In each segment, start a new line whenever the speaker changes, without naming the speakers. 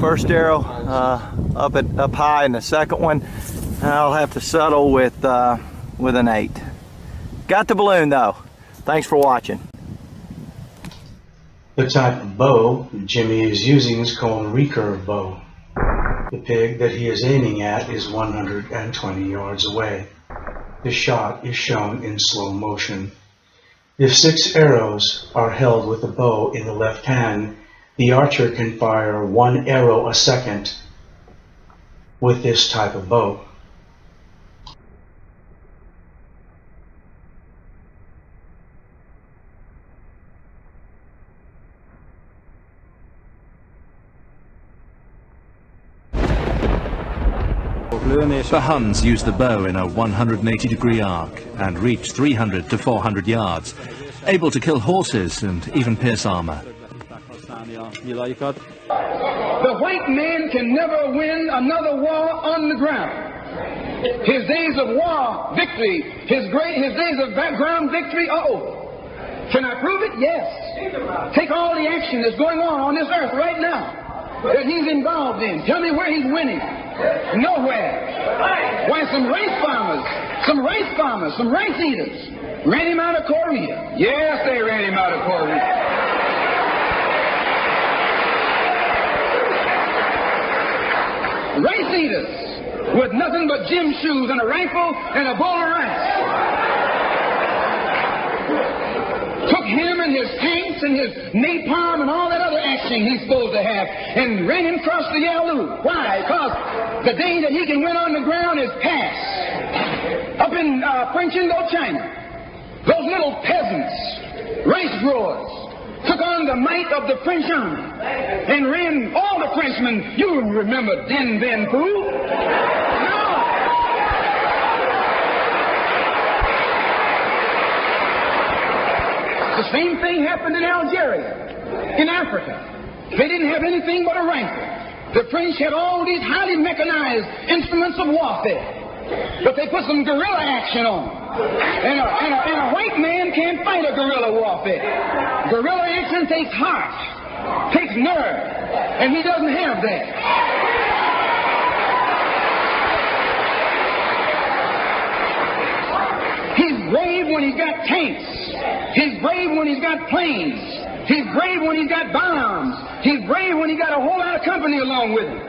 first arrow up high, and the second one I'll have to settle with an 8. Got the balloon though. Thanks for watching.
The type of bow Jimmy is using is called a recurve bow. The pig that he is aiming at is 120 yards away. The shot is shown in slow motion. If 6 arrows are held with the bow in the left hand, the archer can fire 1 arrow a second with this type of bow.
The Huns use the bow in a 180-degree arc and reach 300 to 400 yards, able to kill horses and even pierce armor.
The white man can never win another war on the ground. His days of war victory, his days of background victory are over. Can I prove it? Yes. Take all the action that's going on this earth right now that he's involved in. Tell me where he's winning. Nowhere. Why, some rice farmers, some rice eaters ran him out of Korea. Yes, they ran him out of Korea. Rice eaters with nothing but gym shoes and a rifle and a bowl of rice. Took him and his tanks and his napalm and all that other action he's supposed to have and ran him across the Yalu. Why? Because the day that he can win on the ground is past. Up in French Indochina, those little peasants, rice growers, took on the might of the French army and ran all the Frenchmen. You remember Dien Bien Phu? No. The same thing happened in Algeria, in Africa. They didn't have anything but a rifle. The French had all these highly mechanized instruments of warfare, but they put some guerrilla action on. And a white man can't fight a guerrilla warfare. Guerrilla action takes heart, takes nerve, and he doesn't have that. He's brave when he's got tanks. He's brave when he's got planes. He's brave when he's got bombs. He's brave when he got a whole lot of company along with him.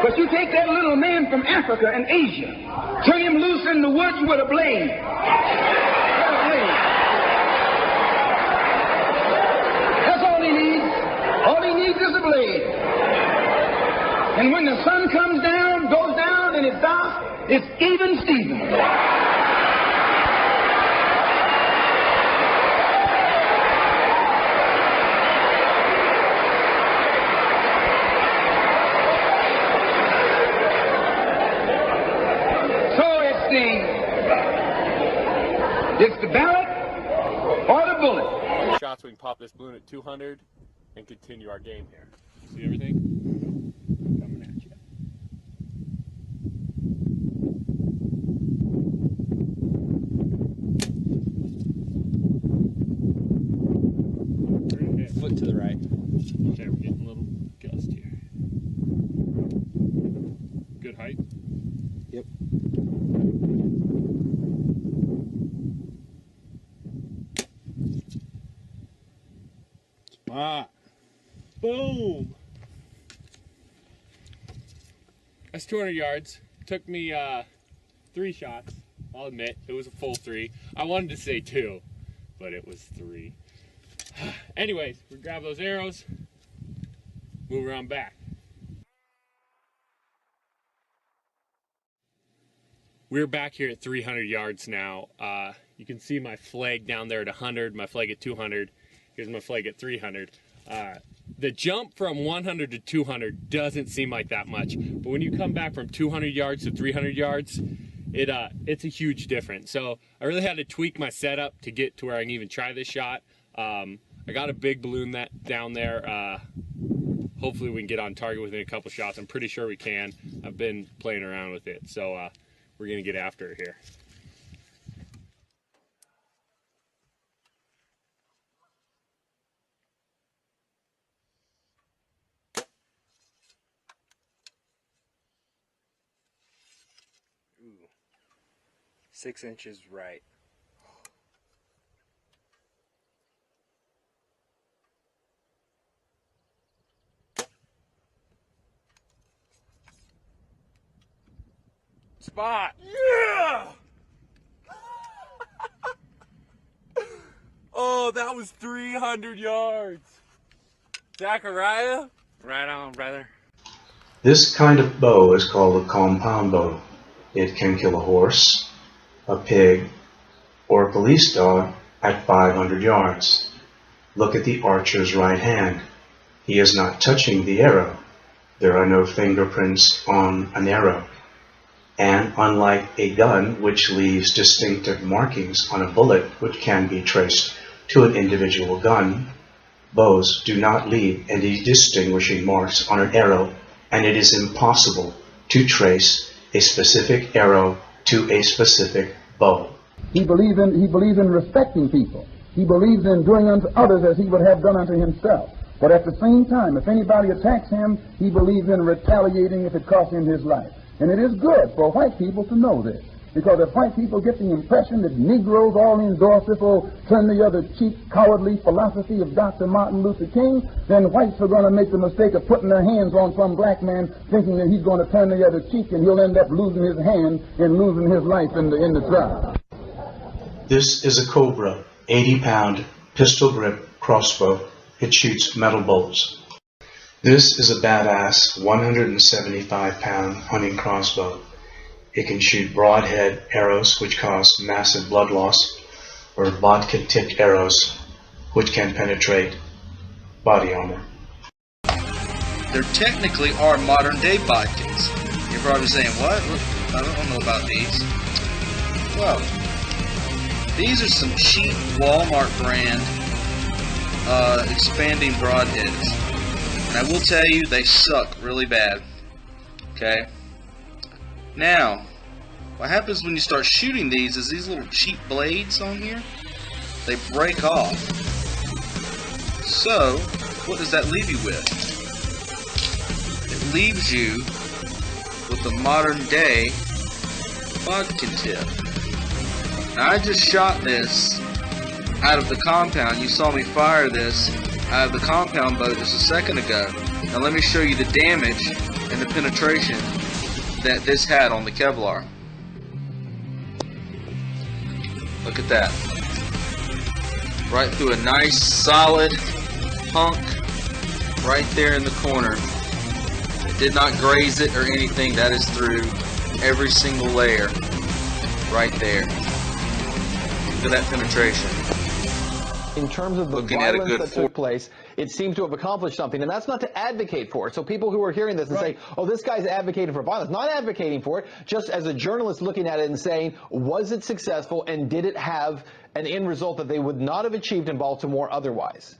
But you take that little man from Africa and Asia, turn him loose in the woods with a blade. That's all he needs. All he needs is a blade. And when the sun comes down, goes down, and it's dark, it's even Steven. It's the ballot or the bullet.
Shots, we can pop this balloon at 200 and continue our game here. See everything? Coming at you. Foot to the right. Okay, we're getting a little gust here. Good height?
Yep.
Ah, boom. That's 200 yards. Took me 3 shots. I'll admit, it was a full 3. I wanted to say 2, but it was 3. Anyways, we grab those arrows, move around back. We're back here at 300 yards now. You can see my flag down there at 100, my flag at 200. Here's my flag at 300. The jump from 100 to 200 doesn't seem like that much, but when you come back from 200 yards to 300 yards, it's a huge difference. So I really had to tweak my setup to get to where I can even try this shot. I got a big balloon down there. Hopefully we can get on target within a couple shots. I'm pretty sure we can. I've been playing around with it, so we're gonna get after it here.
6 inches right. Spot! Yeah! Oh, that was 300 yards. Zachariah? Right on, brother.
This kind of bow is called a compound bow. It can kill a horse, a pig, or a police dog at 500 yards. Look at the archer's right hand. He is not touching the arrow. There are no fingerprints on an arrow. And unlike a gun, which leaves distinctive markings on a bullet which can be traced to an individual gun, bows do not leave any distinguishing marks on an arrow, and it is impossible to trace a specific arrow to a specific bow.
He believes in respecting people. He believes in doing unto others as he would have done unto himself. But at the same time, if anybody attacks him, he believes in retaliating if it costs him his life. And it is good for white people to know this. Because if white people get the impression that Negroes all endorse this old turn the other cheek cowardly philosophy of Dr. Martin Luther King, then whites are going to make the mistake of putting their hands on some black man thinking that he's going to turn the other cheek, and he'll end up losing his hand and losing his life in the trial.
This is a Cobra 80-pound pistol grip crossbow. It shoots metal bolts. This is a badass 175-pound hunting crossbow. It can shoot broadhead arrows which cause massive blood loss, or vodka-tipped arrows which can penetrate body armor.
There technically are modern-day vodkas. You're probably saying, what? I don't know about these. Well, these are some cheap Walmart brand expanding broadheads. And I will tell you, they suck really bad. Okay? Now, what happens when you start shooting these is these little cheap blades on here, they break off. So, what does that leave you with? It leaves you with a modern day vodka tip. Now, I just shot this out of the compound. You saw me fire this out of the compound bow just a second ago. Now let me show you the damage and the penetration that this had on the Kevlar. Look at that. Right through a nice solid hunk right there in the corner. It did not graze it or anything. That is through every single layer right there. Look at that penetration.
In terms of the violence that took place, it seems to have accomplished something, and that's not to advocate for it. So people who are hearing this and say, oh, this guy's advocating for violence, not advocating for it, just as a journalist looking at it and saying, was it successful, and did it have an end result that they would not have achieved in Baltimore otherwise?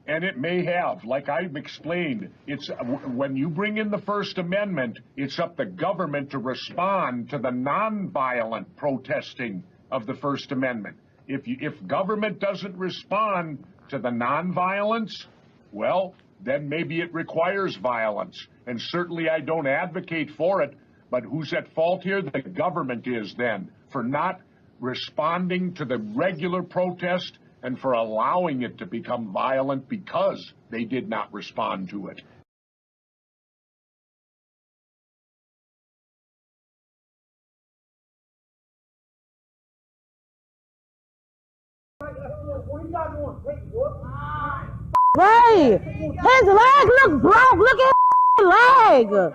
And it may have, like I've explained, it's when you bring in the First Amendment, it's up to government to respond to the nonviolent protesting of the First Amendment. If government doesn't respond to the nonviolence, well, then maybe it requires violence. And certainly I don't advocate for it, but who's at fault here? The government is then, for not responding to the regular protest and for allowing it to become violent because they did not respond to it.
Ray, his leg look broke. Look at his leg. Look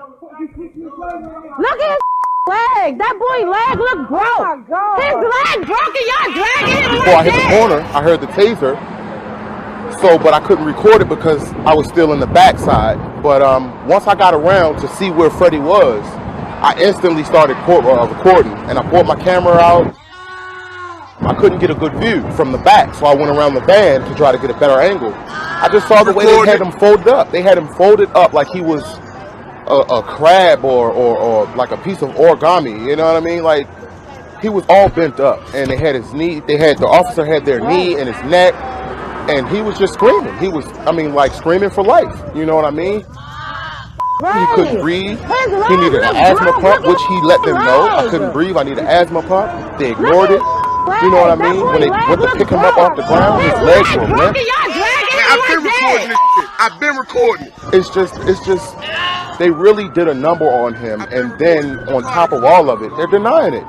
at his leg. That boy leg look broke. His leg broke and y'all dragging him.
Before I hit the corner, I heard the taser. But I couldn't record it because I was still in the backside. But once I got around to see where Freddie was, I instantly started recording, and I pulled my camera out. I couldn't get a good view from the back, so I went around the van to try to get a better angle. I just saw the way they had him folded up. They had him folded up like he was a crab or like a piece of origami, you know what I mean? Like, he was all bent up, and they had his knee, the officer had their knee and his neck, and he was just screaming. He was, I mean, like screaming for life, you know what I mean? He couldn't breathe. He needed an asthma pump, which he let them know. I couldn't breathe. I need an asthma pump. They ignored it. You know what I mean? When they went to pick him up off the ground, his legs were limp.
I've been recording this shit. I've been recording it.
It's just, they really did a number on him, and then on top of all of it, they're denying it.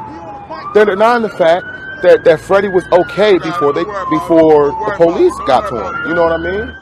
They're denying the fact that Freddie was okay before the police got to him. You know what I mean?